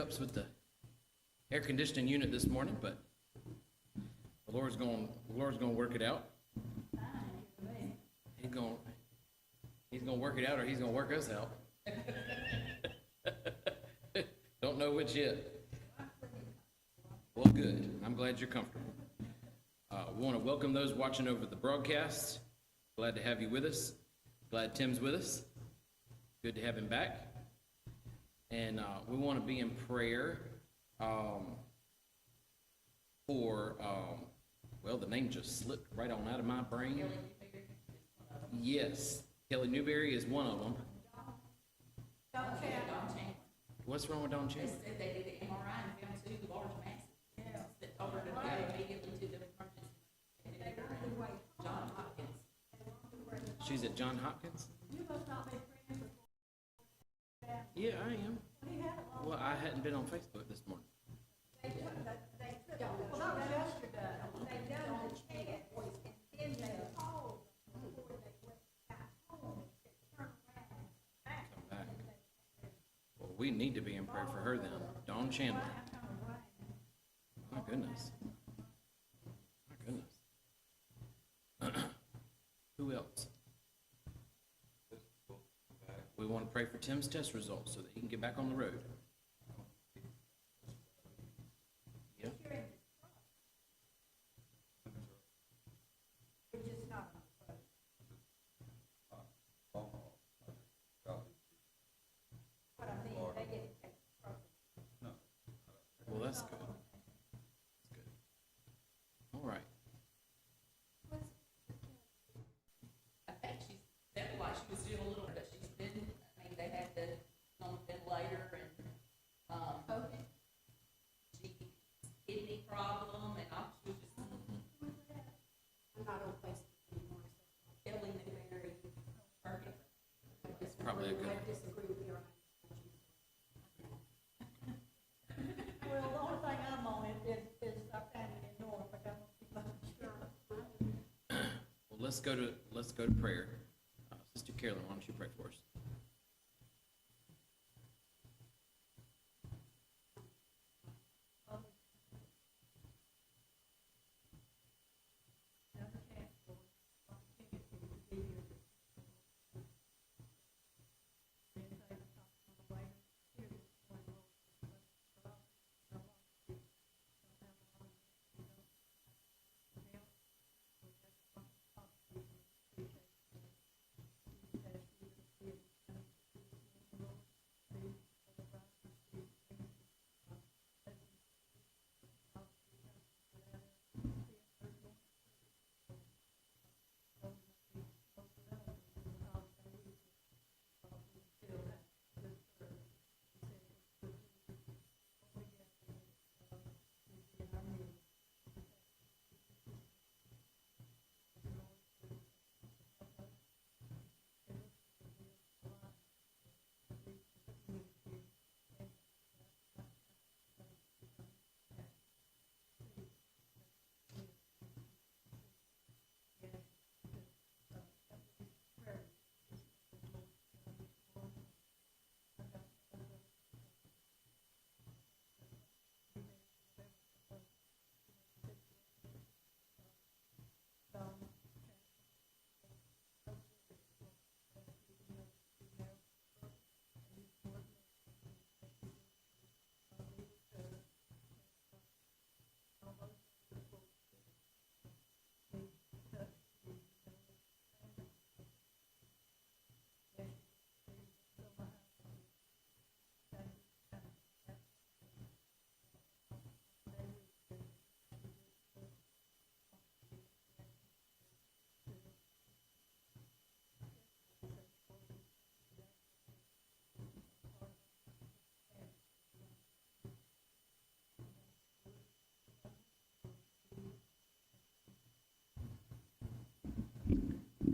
hiccups with the air conditioning unit this morning, but the Lord's going to work it out. He's going to work it out, or he's going to work us out. Don't know which yet. Well, good. I'm glad you're comfortable. We want to welcome those watching over the broadcast. Glad to have you with us. Glad Tim's with us. Good to have him back. And we want to be in prayer for, well, the name just slipped right on out of my brain. Yes, Kelly Newberry is one of them. Don Chandler. What's wrong with Don Chandler? They said they did the MRI and found two large masses that told her to go immediately to the emergency. John Hopkins. She's at John Hopkins? You must not be praying for. Yeah, I am. He had a lot. Well, I hadn't been on Facebook this morning. Well, that was yesterday. They done the check, and then they called before they went back home, turn around back. Come back. Well, we need to be in prayer for her then. Dawn Chandler. My goodness. My goodness. Who else? We want to pray for Tim's test results so that he can get back on the road. Yeah. We're just not on the road. What I mean, they get to take the truck. Well, that's good. That's good. All right. I think she sounded like she was doing a little, but she's been, I mean, they had the, on the ventilator and, she, kidney problem, and she was just, I'm not on Facebook anymore, so. Kelly Newberry, Perkins. It's probably a good I one. disagree with your ideology. Well, the only thing I'm on is our family in Norfolk. I want people to sure. Well, let's go to prayer. Sister Carolyn, why don't you pray for us? Another chance for opportunity to be here. Anything that's not on the way, here this morning, Lord,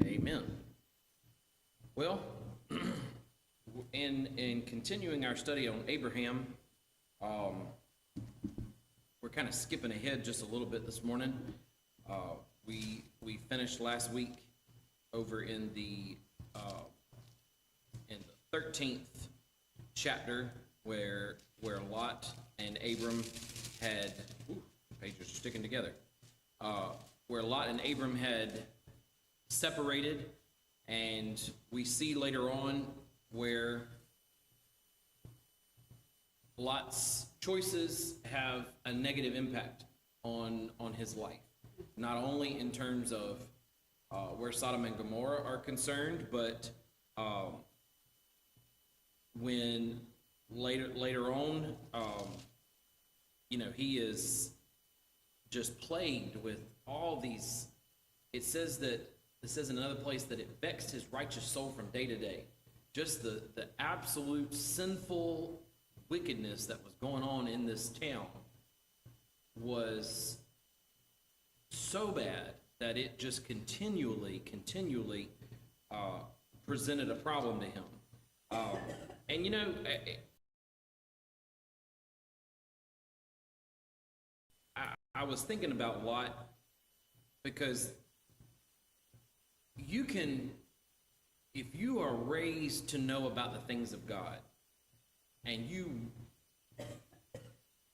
Amen. Well, in continuing our study on Abraham, we're kind of skipping ahead just a little bit this morning. We finished last week over in the 13th chapter, where where Lot and Abram had, ooh, pages are sticking together, where Lot and Abram had separated, and we see later on where Lot's choices have a negative impact on his life, not only in terms of where Sodom and Gomorrah are concerned, but when later on, he is just plagued with all these. It says in another place that it vexed his righteous soul from day to day. Just the absolute sinful wickedness that was going on in this town was so bad that it just continually presented a problem to him. I was thinking about Lot, because if you are raised to know about the things of God, and you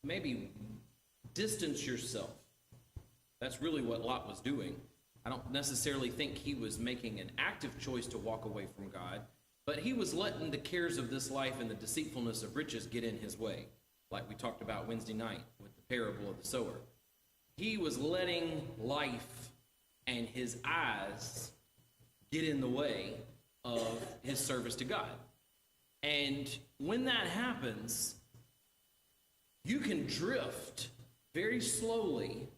maybe distance yourself, that's really what Lot was doing. I don't necessarily think he was making an active choice to walk away from God, but he was letting the cares of this life and the deceitfulness of riches get in his way, like we talked about Wednesday night with the parable of the sower. He was letting life and his eyes get in the way of his service to God. And when that happens, you can drift very slowly,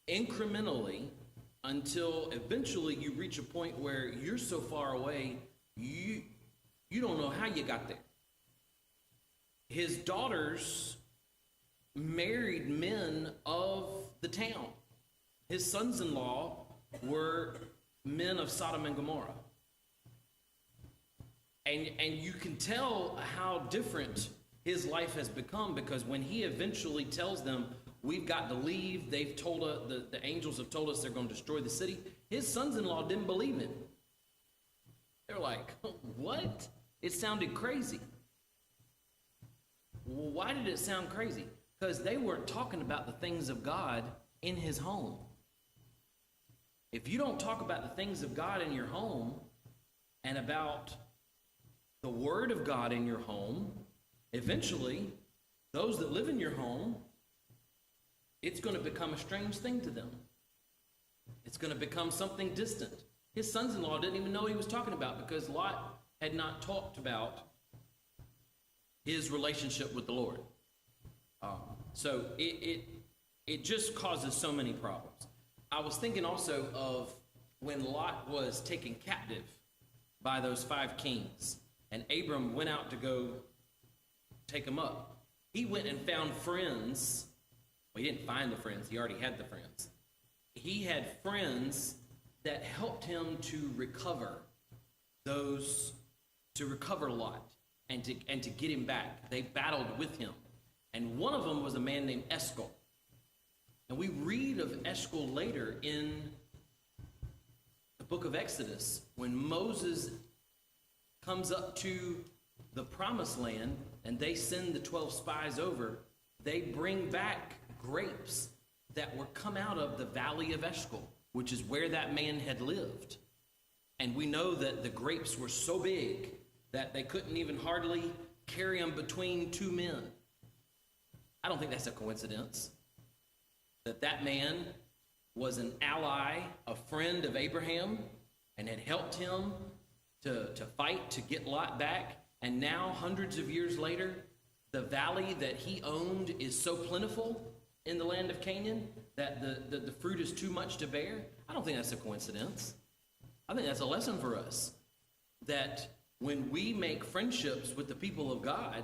incrementally, until eventually you reach a point where you're so far away, you don't know how you got there. His daughters married men of the town. His sons-in-law were men of Sodom and Gomorrah. And you can tell how different his life has become, because when he eventually tells them, we've got to leave, they've told us, the angels have told us they're going to destroy the city, his sons-in-law didn't believe him. They're like, what? It sounded crazy. Well, why did it sound crazy? Because they weren't talking about the things of God in his home. If you don't talk about the things of God in your home and about the Word of God in your home, eventually, those that live in your home, it's going to become a strange thing to them. It's going to become something distant. His sons-in-law didn't even know what he was talking about, because Lot had not talked about his relationship with the Lord. So it just causes so many problems. I was thinking also of when Lot was taken captive by those 5 kings, and Abram went out to go take him up. He went and found friends. Well, he didn't find the friends. He already had the friends. He had friends that helped him to recover Lot and to get him back. They battled with him. And one of them was a man named Eshcol. And we read of Eshcol later in the book of Exodus, when Moses comes up to the promised land and they send the 12 spies over. They bring back grapes that were come out of the valley of Eshcol, which is where that man had lived. And we know that the grapes were so big that they couldn't even hardly carry them between 2 men. I don't think that's a coincidence that man was an ally, a friend of Abraham, and had helped him to fight to get Lot back. And now, hundreds of years later, the valley that he owned is so plentiful in the land of Canaan that the fruit is too much to bear. I don't think that's a coincidence. I think that's a lesson for us, that when we make friendships with the people of God,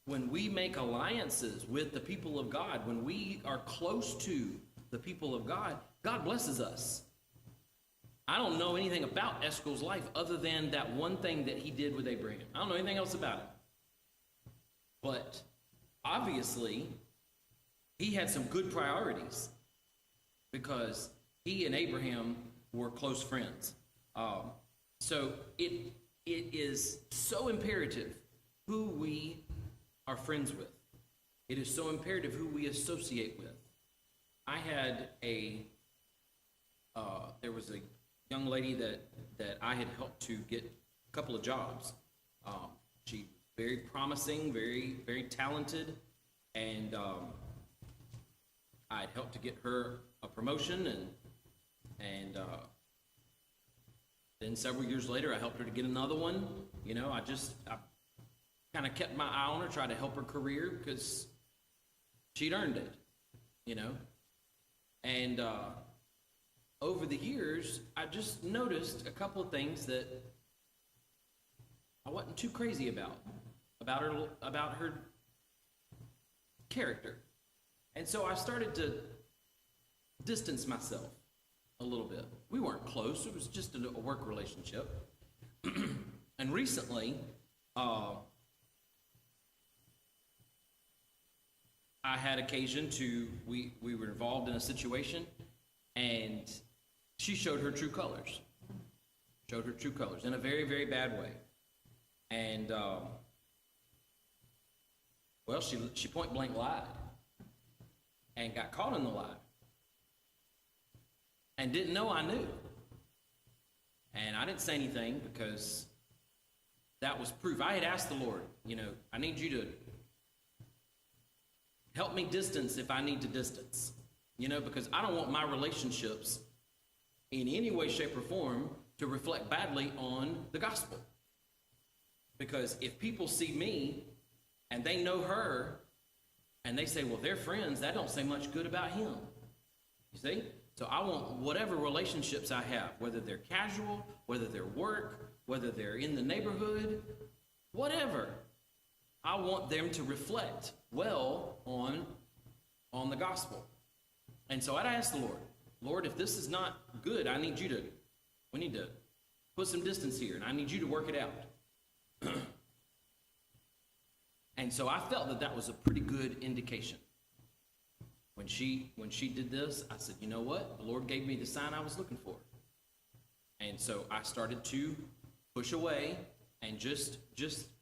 when we make alliances with the people of God, when we are close to the people of God, God blesses us. I don't know anything about Eshcol's life other than that one thing that he did with Abraham. I don't know anything else about it. But obviously, he had some good priorities, because he and Abraham were close friends. So it is so imperative who we are friends with. It is so imperative who we associate with. I had there was a young lady that I had helped to get a couple of jobs. She was very promising, very, very talented, and I had helped to get her a promotion, and then several years later, I helped her to get another one. You know, I kind of kept my eye on her, tried to help her career because she'd earned it, you know. And over the years, I just noticed a couple of things that I wasn't too crazy about her character. And so I started to distance myself a little bit. We weren't close, it was just a work relationship. And recently, I had occasion we were involved in a situation, and she showed her true colors. Showed her true colors in a very, very bad way. And, well, she point blank lied and got caught in the lie and didn't know I knew. And I didn't say anything because that was proof. I had asked the Lord, you know, I need you to help me distance if I need to distance, you know, because I don't want my relationships in any way, shape, or form to reflect badly on the gospel. Because if people see me and they know her and they say, well, they're friends, that don't say much good about him. You see? So I want whatever relationships I have, whether they're casual, whether they're work, whether they're in the neighborhood, whatever, I want them to reflect well on the gospel. And so I'd ask the Lord, if this is not good, we need to put some distance here, and I need you to work it out. And so I felt that was a pretty good indication. When she did this, I said, you know what? The Lord gave me the sign I was looking for. And so I started to push away and just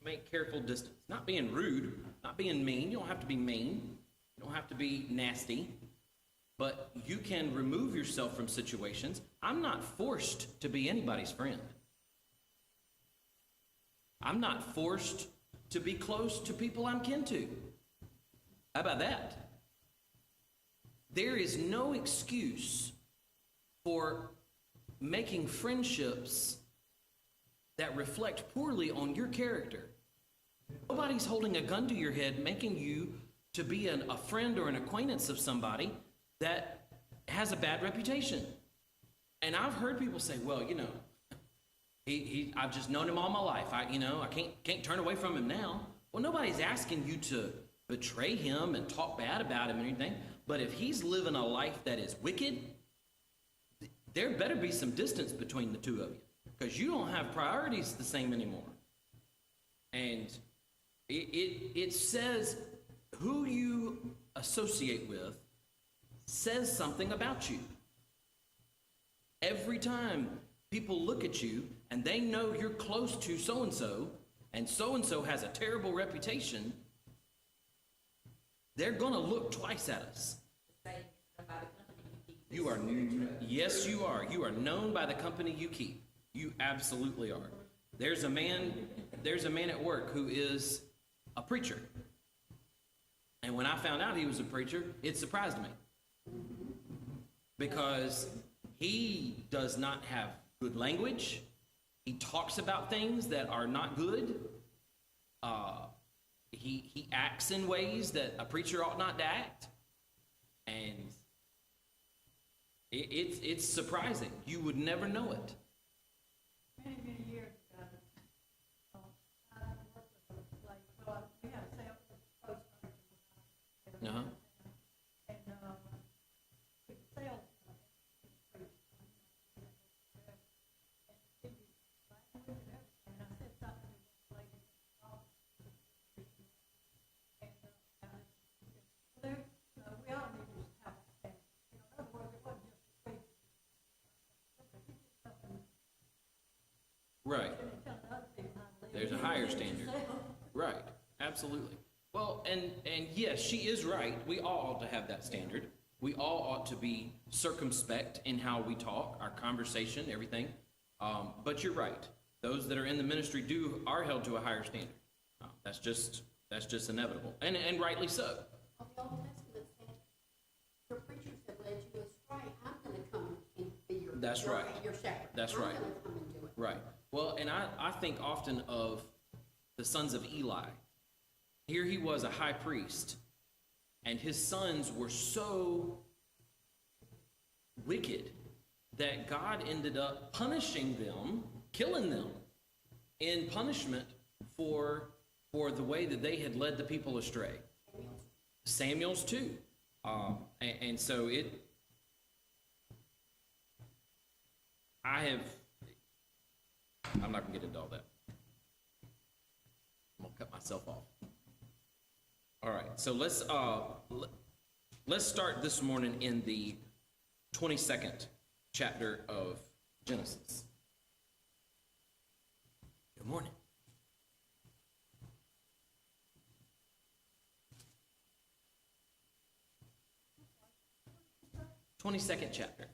make careful distance. Not being rude, not being mean. You don't have to be mean. You don't have to be nasty. But you can remove yourself from situations. I'm not forced to be anybody's friend. I'm not forced to be close to people I'm kin to. How about that? There is no excuse for making friendships that reflect poorly on your character. Nobody's holding a gun to your head making you to be a friend or an acquaintance of somebody that has a bad reputation. And I've heard people say, well, you know, I've just known him all my life. I can't turn away from him now. Well, nobody's asking you to betray him and talk bad about him or anything. But if he's living a life that is wicked, there better be some distance between the two of you, because you don't have priorities the same anymore. And it says who you associate with says something about you. Every time people look at you and they know you're close to so-and-so has a terrible reputation, they're going to look twice at us. You are new. Yes, you are. You are known by the company you keep. You absolutely are. There's a man at work who is a preacher. And when I found out he was a preacher, it surprised me. Because he does not have good language. He talks about things that are not good. He acts in ways that a preacher ought not to act. And it's surprising. You would never know it. Many, many years ago, I worked with a lady, so we had a sales post manager. Uh-huh. And we sales. And I said something to the lady. And we all need to have a stand. In other words, it wasn't just a preach. Right. There's a higher standard. Right. Absolutely. Well, and yes, she is right. We all ought to have that standard. We all ought to be circumspect in how we talk, our conversation, everything. But you're right. Those that are in the ministry are held to a higher standard. That's just inevitable, and rightly so. Of the Old Testament said, your preachers have led you astray. I'm going to come and be your That's your, right. your shepherd. That's I'm right. going to come and do it. Right. Well, and I think often of the sons of Eli. Here he was a high priest, and his sons were so wicked that God ended up punishing them, killing them in punishment for the way that they had led the people astray. Samuel's too. And so I'm not going to get into all that. I'm going to cut myself off. All right, so let's start this morning in the 22nd chapter of Genesis. Good morning. Twenty-second chapter.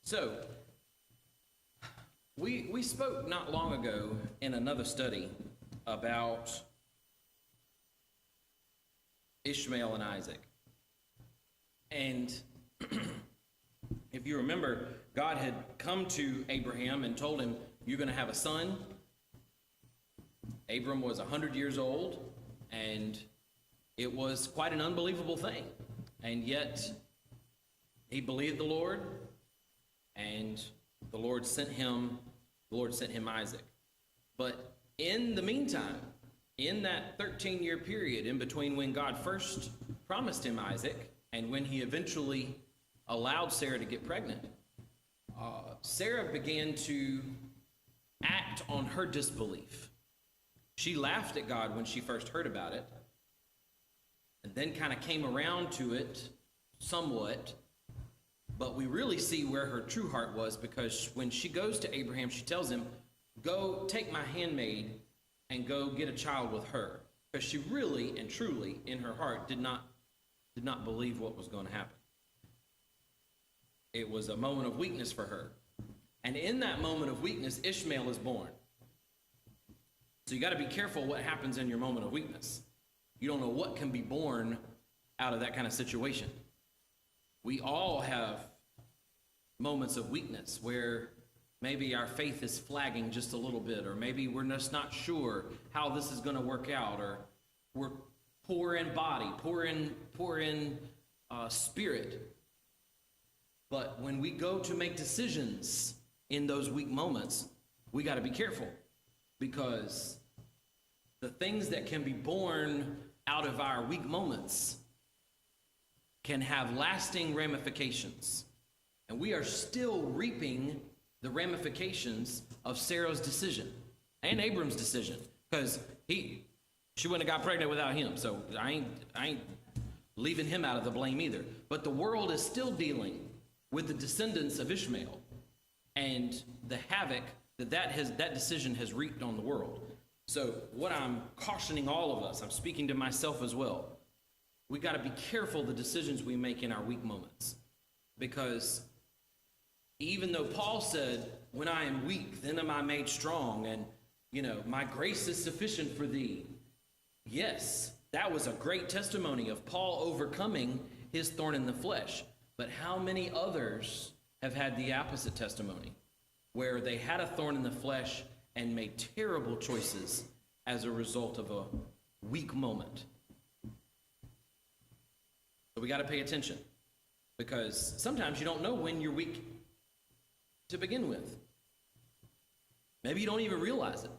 So, we spoke not long ago in another study about Ishmael and Isaac. And if you remember, God had come to Abraham and told him, you're going to have a son. Abram was 100 years old, and it was quite an unbelievable thing. And yet, he believed the Lord, and the Lord sent him Isaac. But in the meantime, in that 13-year period in between when God first promised him Isaac and when he eventually allowed Sarah to get pregnant, Sarah began to act on her disbelief. She laughed at God when she first heard about it, and then kind of came around to it somewhat. But we really see where her true heart was, because when she goes to Abraham, she tells him, go take my handmaid and go get a child with her. Because she really and truly in her heart did not believe what was going to happen. It was a moment of weakness for her. And in that moment of weakness, Ishmael is born. So you got to be careful what happens in your moment of weakness. You don't know what can be born out of that kind of situation. We all have moments of weakness where maybe our faith is flagging just a little bit, or maybe we're just not sure how this is going to work out, or we're poor in body, poor in spirit. But when we go to make decisions in those weak moments, we got to be careful, because the things that can be born out of our weak moments can have lasting ramifications. And we are still reaping the ramifications of Sarah's decision and Abram's decision, because she wouldn't have got pregnant without him. So I ain't leaving him out of the blame either. But the world is still dealing with the descendants of Ishmael and the havoc that decision has wreaked on the world. So what I'm cautioning all of us, I'm speaking to myself as well, we got to be careful the decisions we make in our weak moments. Because even though Paul said, when I am weak, then am I made strong, and, my grace is sufficient for thee. Yes, that was a great testimony of Paul overcoming his thorn in the flesh. But how many others have had the opposite testimony, where they had a thorn in the flesh and made terrible choices as a result of a weak moment? So we got to pay attention, because sometimes you don't know when you're weak to begin with. Maybe you don't even realize it.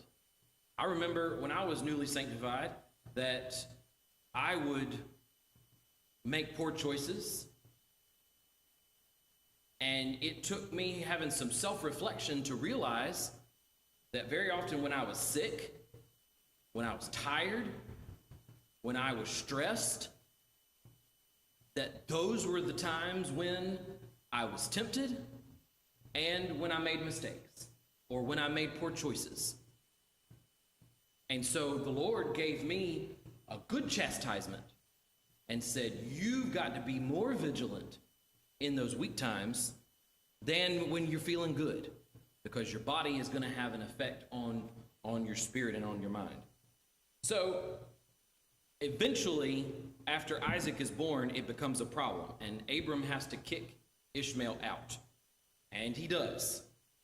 I remember when I was newly sanctified that I would make poor choices, and it took me having some self-reflection to realize that very often when I was sick, when I was tired, when I was stressed, that those were the times when I was tempted and when I made mistakes or when I made poor choices. And so the Lord gave me a good chastisement and said, you've got to be more vigilant in those weak times than when you're feeling good, because your body is going to have an effect on your spirit and on your mind. So eventually, after Isaac is born, it becomes a problem, and Abram has to kick Ishmael out. And he does.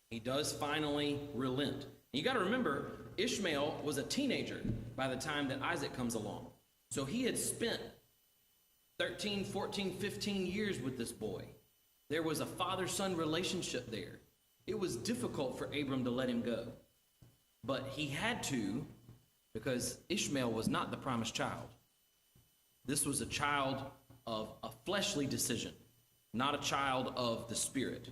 He does finally relent. And you got to remember, Ishmael was a teenager by the time that Isaac comes along. So he had spent 13, 14, 15 years with this boy. There was a father-son relationship there. It was difficult for Abram to let him go. But he had to, because Ishmael was not the promised child. This was a child of a fleshly decision, not a child of the spirit.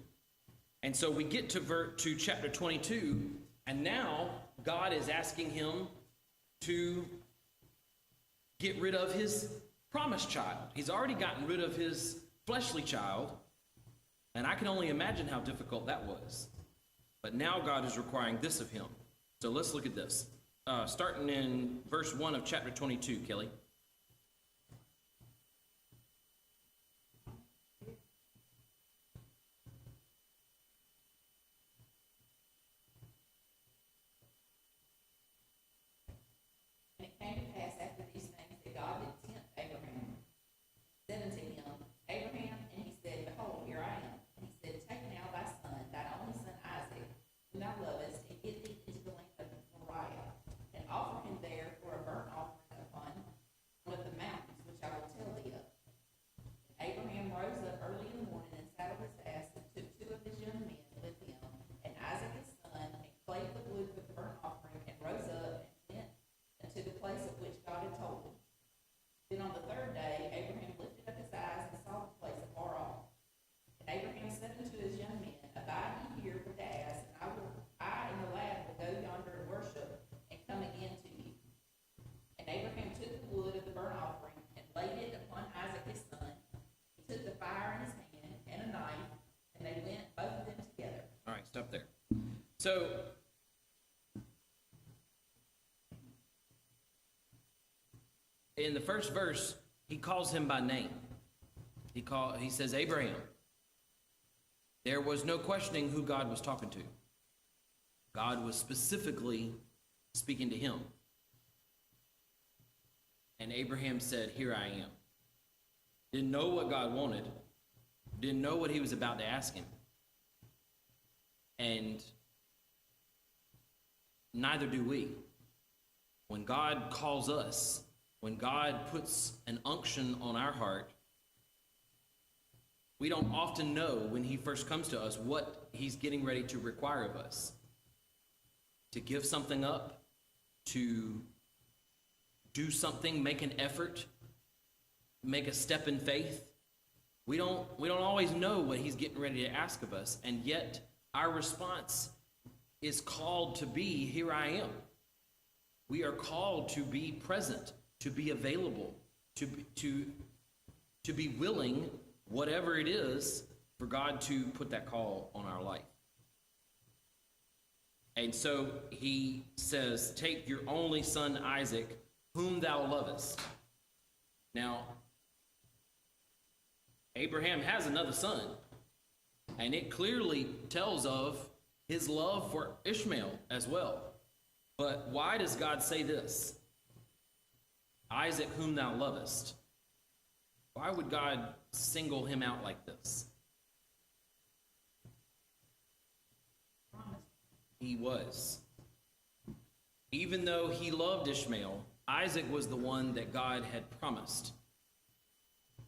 And so we get to chapter 22, and now God is asking him to get rid of his promised child. He's already gotten rid of his fleshly child, and I can only imagine how difficult that was. But now God is requiring this of him. So let's look at this. Starting in verse 1 of chapter 22, Kelly. And it came to pass after these things that God did tempt Abraham, said unto him, Abraham, and he said, Behold, here I am. And he said, Take now thy son, thine only son Isaac, whom thou lovest, and get thee into the land of Moriah, and offer him there for a burnt offering upon one of the mountains which I will tell thee of. And Abraham rose up early in the morning and saddled his ass, and took two of his young men with him, and Isaac his son, and clave the wood for the burnt offering, and rose up and went unto the place of which God had told him. Then on the third day, Abraham lifted up his eyes and saw the place afar off. And Abraham said unto his young men, Abide ye here with the ass, and I and the lad will go yonder and worship, and come again to you. And Abraham took the wood of the burnt offering, and laid it upon Isaac his son. He took the fire in his hand, and a knife, and they went both of them together. All right, stop there. So in the first verse, he calls him by name. He says, Abraham. There was no questioning who God was talking to. God was specifically speaking to him. And Abraham said, Here I am. Didn't know what God wanted. Didn't know what he was about to ask him. And neither do we. When God calls us, when God puts an unction on our heart, we don't often know when he first comes to us what he's getting ready to require of us. To give something up, to do something, make an effort, make a step in faith. We don't always know what he's getting ready to ask of us, and yet our response is called to be, Here I am. We are called to be present, to be available, to be willing, whatever it is, for God to put that call on our life. And so he says, Take your only son Isaac, whom thou lovest. Now, Abraham has another son, and it clearly tells of his love for Ishmael as well. But why does God say this? Isaac, whom thou lovest. Why would God single him out like this? He was. Even though he loved Ishmael, Isaac was the one that God had promised.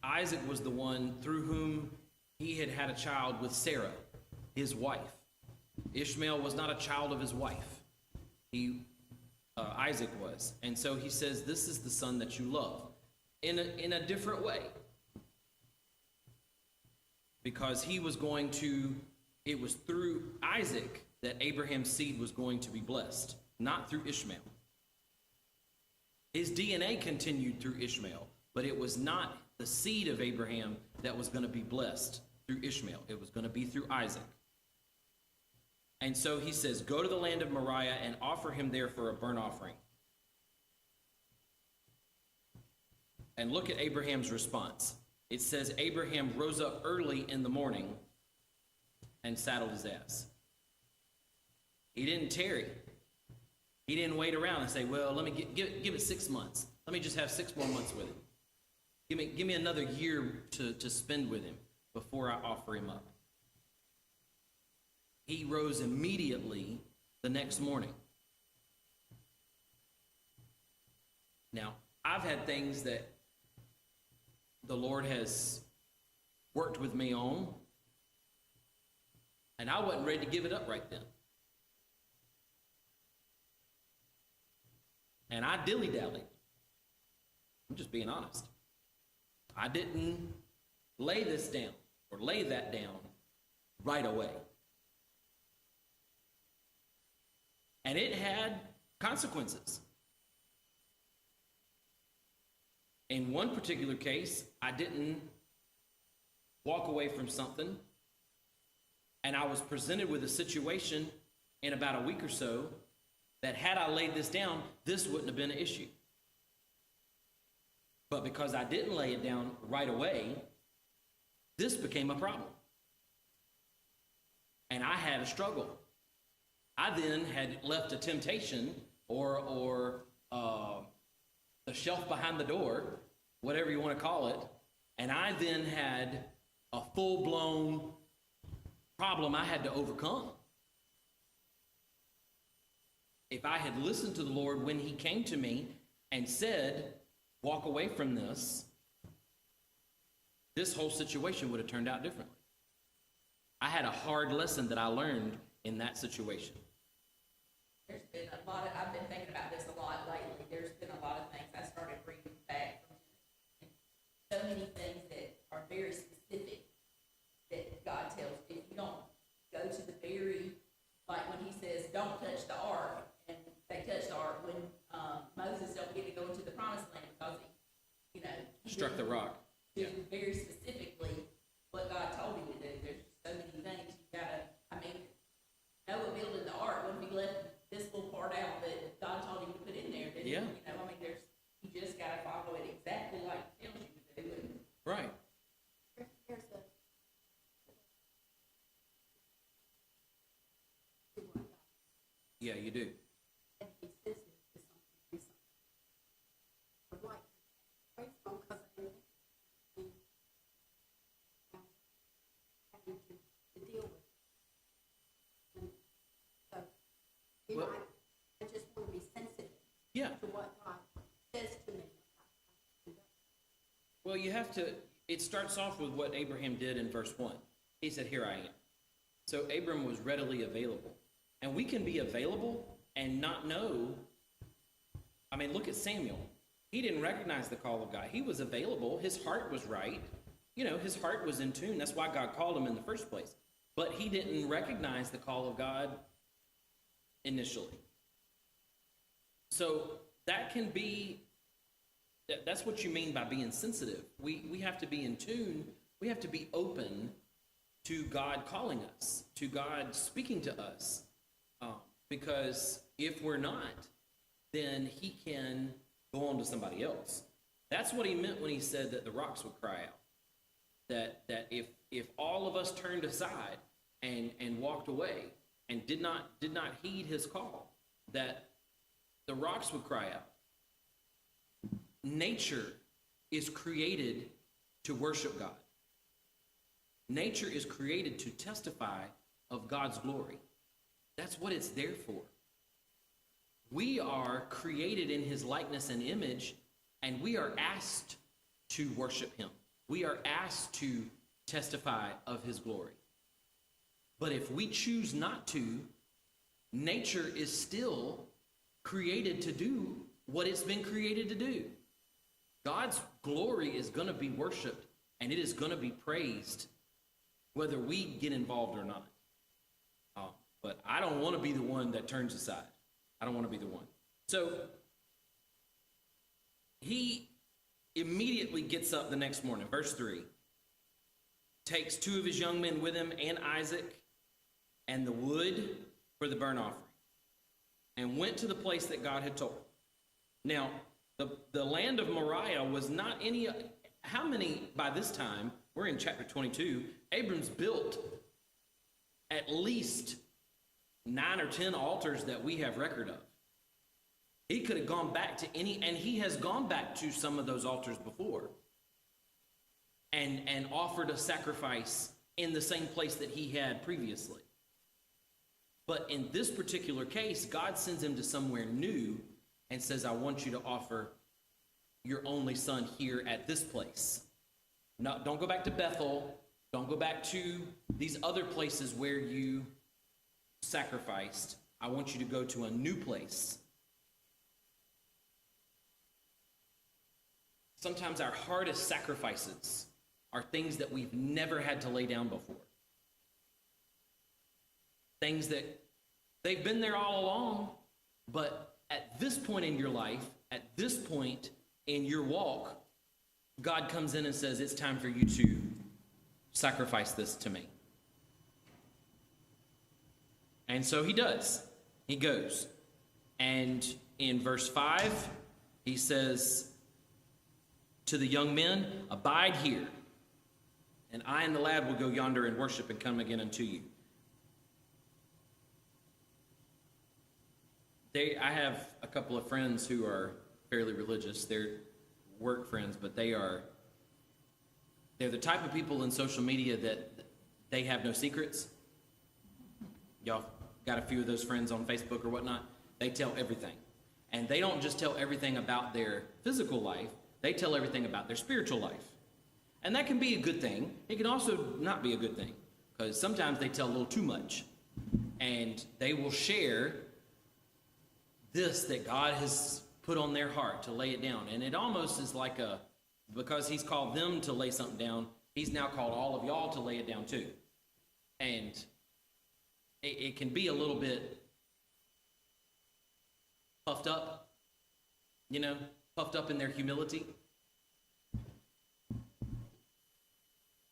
Isaac was the one through whom he had had a child with Sarah, his wife. Ishmael was not a child of his wife. Isaac was. And so he says, this is the son that you love. In a different way. Because it was through Isaac that Abraham's seed was going to be blessed, not through Ishmael. His DNA continued through Ishmael, but it was not the seed of Abraham that was going to be blessed through Ishmael. It was going to be through Isaac. And so he says, go to the land of Moriah and offer him there for a burnt offering. And look at Abraham's response. It says, Abraham rose up early in the morning and saddled his ass. He didn't tarry. He didn't wait around and say, well, let me give it 6 months. Let me just have 6 more months with him. Give me another year to spend with him before I offer him up. He rose immediately the next morning. Now, I've had things that the Lord has worked with me on, and I wasn't ready to give it up right then. And I dilly-dallied. I'm just being honest. I didn't lay this down or lay that down right away. And it had consequences. In one particular case, I didn't walk away from something, and I was presented with a situation in about a week or so that had I laid this down, this wouldn't have been an issue. But because I didn't lay it down right away, this became a problem. And I had a struggle. I then had left a temptation or the shelf behind the door, whatever you want to call it, and I then had a full-blown problem I had to overcome. If I had listened to the Lord when he came to me and said, walk away from this whole situation would have turned out differently. I had a hard lesson that I learned in that situation. There's been a lot of, I've been thinking about this a lot lately. There's been a lot of things I started reading back from so many things that are very specific that God tells you. If you don't go to the very, like when he says, don't touch the ark, and they touched the ark when Moses don't get to go into the promised land because he Struck the rock. do very specifically what God told him to do. There's so many things you gotta, Noah building the ark, when he left this little part out that God told him to put in there, didn't he? Yeah. You just gotta follow it exactly like it tells you to do it. Right. There's a. Yeah, you do. And be sensitive to something. But like, pray for because having to deal with. And so, Well- I just want to be sensitive Yeah. to what God says to me. Well, you have to, it starts off with what Abraham did in verse 1. He said, here I am. So Abram was readily available. And we can be available and not know. Look at Samuel. He didn't recognize the call of God. He was available. His heart was right. His heart was in tune. That's why God called him in the first place. But he didn't recognize the call of God initially. So that can be, that's what you mean by being sensitive. We have to be in tune. We have to be open to God calling us, to God speaking to us. Because if we're not, then he can go on to somebody else. That's what he meant when he said that the rocks would cry out. That if all of us turned aside and walked away and did not heed his call, that the rocks would cry out. Nature is created to worship God. Nature is created to testify of God's glory. That's what it's there for. We are created in his likeness and image, and we are asked to worship him. We are asked to testify of his glory. But if we choose not to, nature is still created to do what it's been created to do. God's glory is going to be worshiped, and it is going to be praised, whether we get involved or not. But I don't want to be the one that turns aside. I don't want to be the one. So he immediately gets up the next morning, verse 3, takes 2 of his young men with him and Isaac and the wood for the burnt offering, and went to the place that God had told him. Now, the land of Moriah was not any, how many, by this time, we're in chapter 22, Abram's built at least 9 or 10 altars that we have record of. He could have gone back to any, and he has gone back to some of those altars before and offered a sacrifice in the same place that he had previously. But in this particular case, God sends him to somewhere new and says, I want you to offer your only son here at this place. No, don't go back to Bethel. Don't go back to these other places where you sacrificed. I want you to go to a new place. Sometimes our hardest sacrifices are things that we've never had to lay down before. Things that they've been there all along, but at this point in your life, at this point in your walk, God comes in and says, it's time for you to sacrifice this to me. And so he does. He goes. And in verse 5, he says to the young men, abide here, and I and the lad will go yonder and worship and come again unto you. I have a couple of friends who are fairly religious. They're work friends, but they're the type of people in social media that they have no secrets. Y'all got a few of those friends on Facebook or whatnot. They tell everything. And they don't just tell everything about their physical life, they tell everything about their spiritual life. And that can be a good thing. It can also not be a good thing, because sometimes they tell a little too much. And they will share this that God has put on their heart to lay it down. And it almost is like because he's called them to lay something down, he's now called all of y'all to lay it down too. And it can be a little bit puffed up, puffed up in their humility.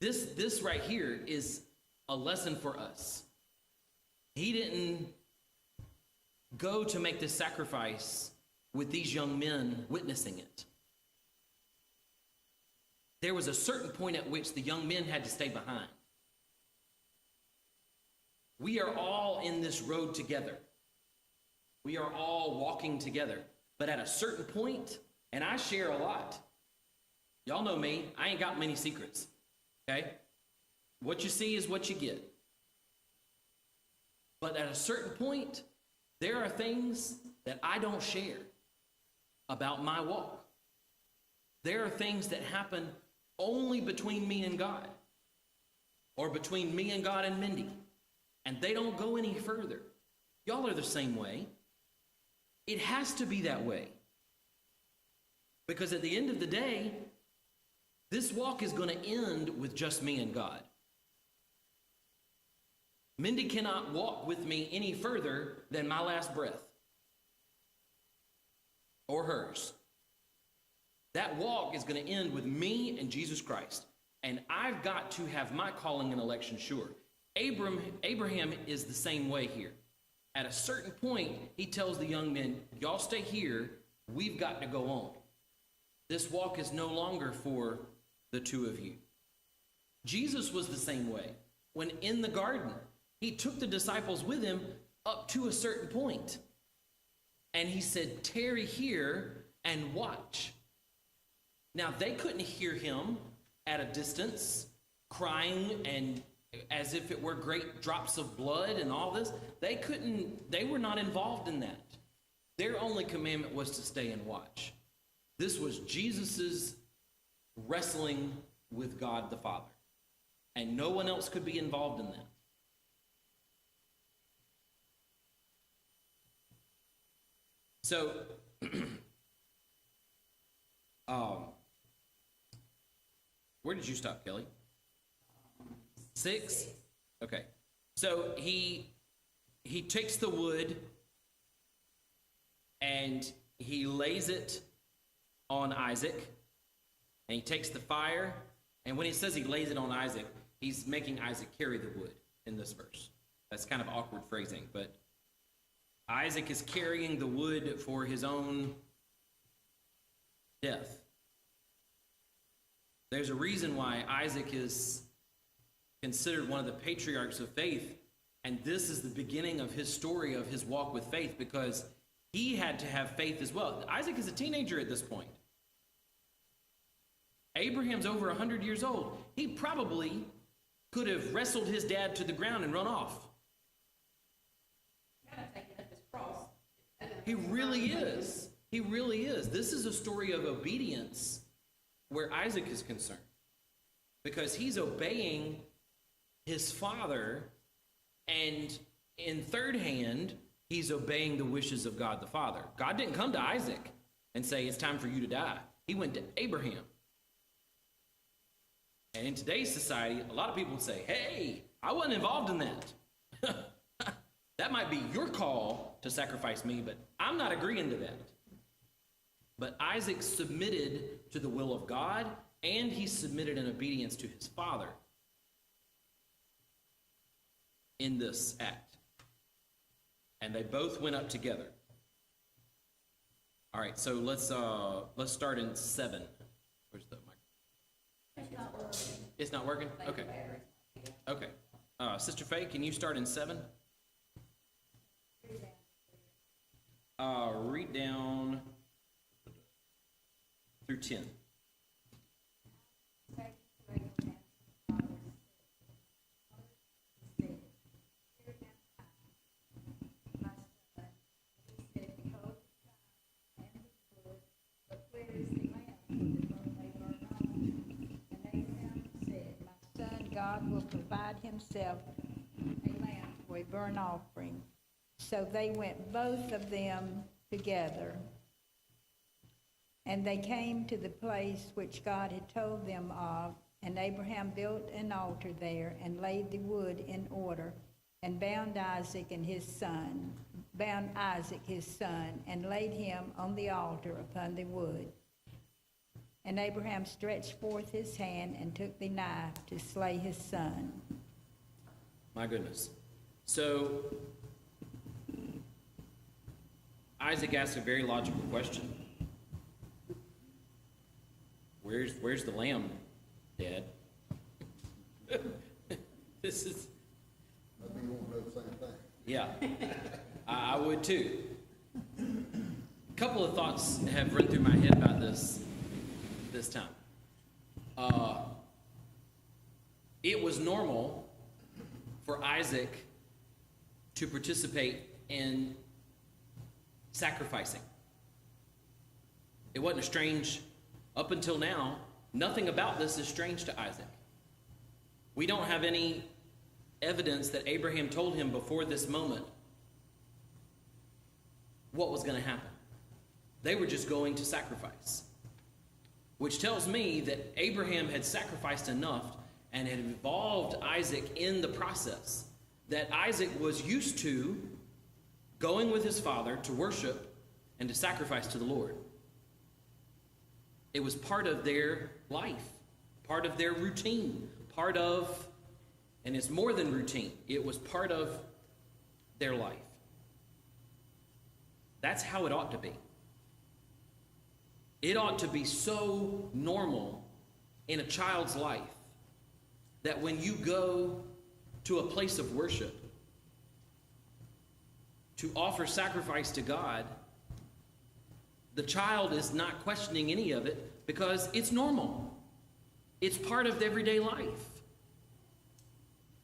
This right here is a lesson for us. He didn't go to make this sacrifice with these young men witnessing it. There was a certain point at which the young men had to stay behind. We are all in this road together. We are all walking together. But at a certain point, and I share a lot. Y'all know me, I ain't got many secrets. Okay? What you see is what you get. But at a certain point, there are things that I don't share about my walk. There are things that happen only between me and God, or between me and God and Mindy, and they don't go any further. Y'all are the same way. It has to be that way, because at the end of the day, this walk is going to end with just me and God. Mindy cannot walk with me any further than my last breath, or hers. That walk is going to end with me and Jesus Christ. And I've got to have my calling and election sure. Abraham is the same way here. At a certain point, he tells the young men, y'all stay here, we've got to go on. This walk is no longer for the two of you. Jesus was the same way. When in the garden, he took the disciples with him up to a certain point. And he said, tarry here and watch. Now, they couldn't hear him at a distance, crying and as if it were great drops of blood and all this. They were not involved in that. Their only commandment was to stay and watch. This was Jesus's wrestling with God the Father. And no one else could be involved in that. So, where did you stop, Kelly? 6? Okay. So he takes the wood and he lays it on Isaac, and he takes the fire, and when he says he lays it on Isaac, he's making Isaac carry the wood in this verse. That's kind of awkward phrasing, but Isaac is carrying the wood for his own death. There's a reason why Isaac is considered one of the patriarchs of faith, and this is the beginning of his story of his walk with faith, because he had to have faith as well. Isaac is a teenager at this point. Abraham's over 100 years old. He probably could have wrestled his dad to the ground and run off. Kind of taking up his cross. He really is. He really is. This is a story of obedience where Isaac is concerned, because he's obeying his father, and in third hand, he's obeying the wishes of God the Father. God didn't come to Isaac and say, it's time for you to die. He went to Abraham. And in today's society, a lot of people would say, hey, I wasn't involved in that. That might be your call to sacrifice me, but I'm not agreeing to that. But Isaac submitted to the will of God, and he submitted in obedience to his father in this act. And they both went up together. All right, so let's start in 7. Where's the mic? It's not working? Okay. Okay. Sister Faye, can you start in 7? Read down through 10. God will provide himself a lamb for a burnt offering. So they went both of them together. And they came to the place which God had told them of, and Abraham built an altar there and laid the wood in order, and bound Isaac his son, and laid him on the altar upon the wood. And Abraham stretched forth his hand and took the knife to slay his son. My goodness. So, Isaac asked a very logical question. Where's the lamb, Dad? This is... I think you want to know the same thing. Yeah, I would too. A couple of thoughts have run through my head about this time. It was normal for Isaac to participate in sacrificing. It wasn't strange up until now. Nothing about this is strange to Isaac. We don't have any evidence that Abraham told him before this moment what was going to happen. They were just going to sacrifice, which tells me that Abraham had sacrificed enough and had involved Isaac in the process, that Isaac was used to going with his father to worship and to sacrifice to the Lord. It was part of their life, part of their routine, and it's more than routine, it was part of their life. That's how it ought to be. It ought to be so normal in a child's life that when you go to a place of worship to offer sacrifice to God, the child is not questioning any of it because it's normal. It's part of everyday life.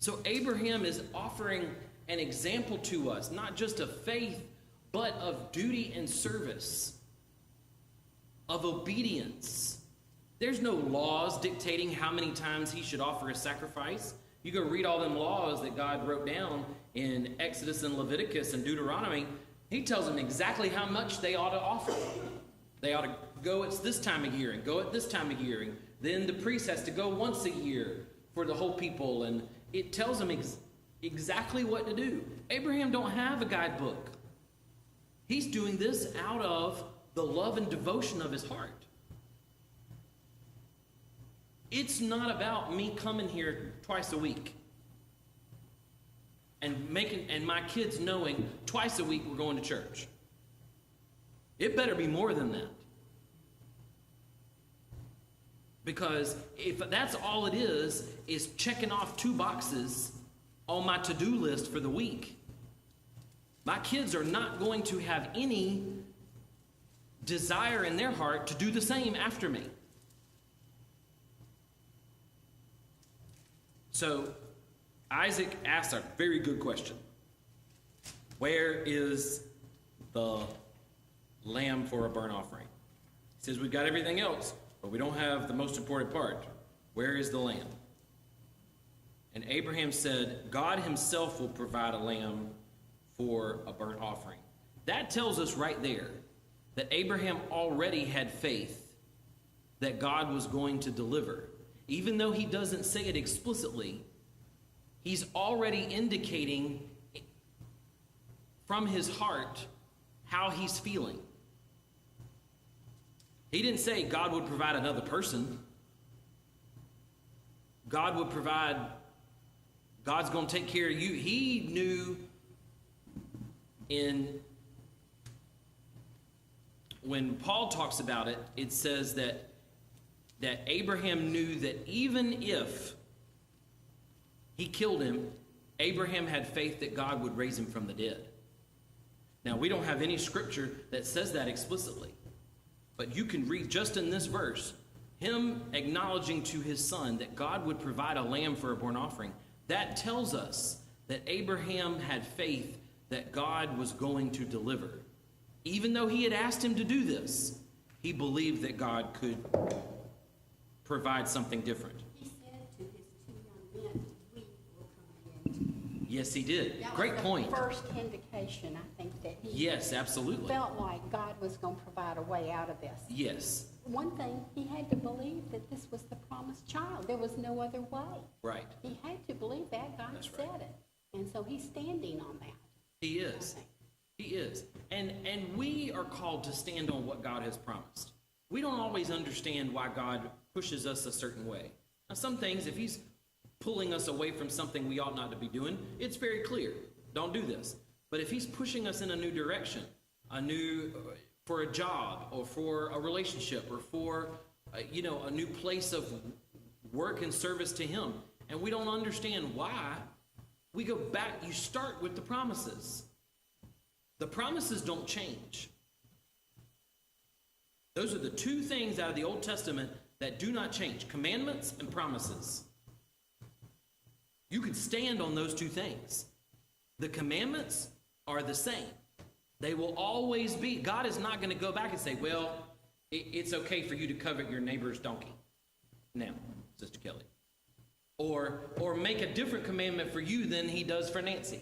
So Abraham is offering an example to us, not just of faith, but of duty and service, of obedience. There's no laws dictating how many times he should offer a sacrifice. You go read all them laws that God wrote down in Exodus and Leviticus and Deuteronomy. He tells them exactly how much they ought to offer. They ought to go at this time of year and go at this time of year. And then the priest has to go once a year for the whole people. And it tells them exactly what to do. Abraham don't have a guidebook. He's doing this out of the love and devotion of his heart. It's not about me coming here twice a week and my kids knowing twice a week we're going to church. It better be more than that. Because if that's all it is checking off 2 boxes on my to-do list for the week, my kids are not going to have any desire in their heart to do the same after me. So Isaac asks a very good question. Where is the lamb for a burnt offering? He says, we've got everything else, but we don't have the most important part. Where is the lamb? And Abraham said, God himself will provide a lamb for a burnt offering. That tells us right there that Abraham already had faith that God was going to deliver. Even though he doesn't say it explicitly, he's already indicating from his heart how he's feeling. He didn't say God would provide another person. God would provide, God's going to take care of you. He knew when Paul talks about it, it says that Abraham knew that even if he killed him, Abraham had faith that God would raise him from the dead. Now, we don't have any scripture that says that explicitly, but you can read just in this verse, him acknowledging to his son that God would provide a lamb for a burnt offering. That tells us that Abraham had faith that God was going to deliver. Even though he had asked him to do this, he believed that God could provide something different. He said to his 2 young men, we will come in. Yes, he did. That Great was point. the first indication, I think, that he Yes, absolutely. felt like God was going to provide a way out of this. Yes, One thing, he had to believe that this was the promised child. There was no other way. right. He had to believe that. God That's said right. it. And so he's standing on that. He I is. think. He is. And we are called to stand on what God has promised. We don't always understand why God pushes us a certain way. Now, some things, if he's pulling us away from something we ought not to be doing, it's very clear. Don't do this. But if he's pushing us in a new direction, for a job or for a relationship or for, a new place of work and service to him, and we don't understand why, we go back. You start with the promises. The promises don't change. Those are the 2 things out of the Old Testament that do not change: commandments and promises. You could stand on those 2 things. The commandments are the same. They will always be. God is not going to go back and say, well, it's okay for you to covet your neighbor's donkey now, Sister Kelly. Or make a different commandment for you than he does for Nancy.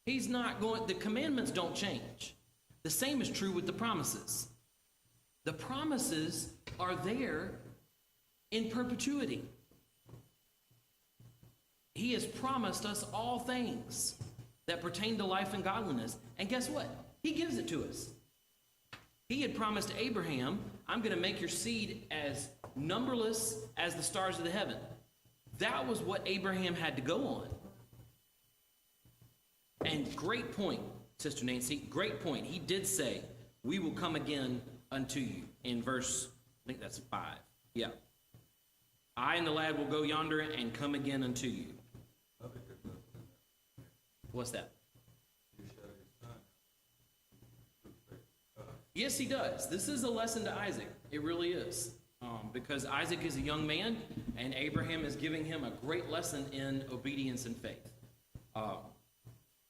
He's not going, the commandments don't change. The same is true with the promises. The promises are there in perpetuity. He has promised us all things that pertain to life and godliness. And guess what? He gives it to us. He had promised Abraham, I'm going to make your seed as numberless as the stars of the heaven. That was what Abraham had to go on. And great point, Sister Nancy, great point. He did say, we will come again unto you in verse, I think that's 5. Yeah. I and the lad will go yonder and come again unto you. What's that? Yes, he does. This is a lesson to Isaac. It really is. Because Isaac is a young man, and Abraham is giving him a great lesson in obedience and faith.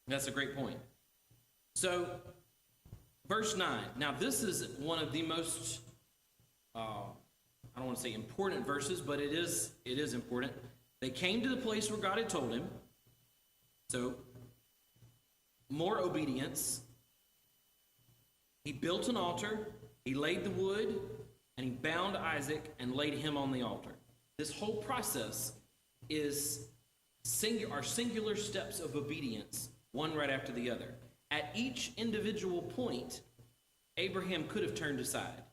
That's a great point. So, verse 9. Now, this is one of the most, I don't want to say important verses, but it is important. They came to the place where God had told him. So, more obedience. He built an altar, he laid the wood, and he bound Isaac and laid him on the altar. This whole process is our singular steps of obedience, one right after the other. At each individual point, Abraham could have turned aside.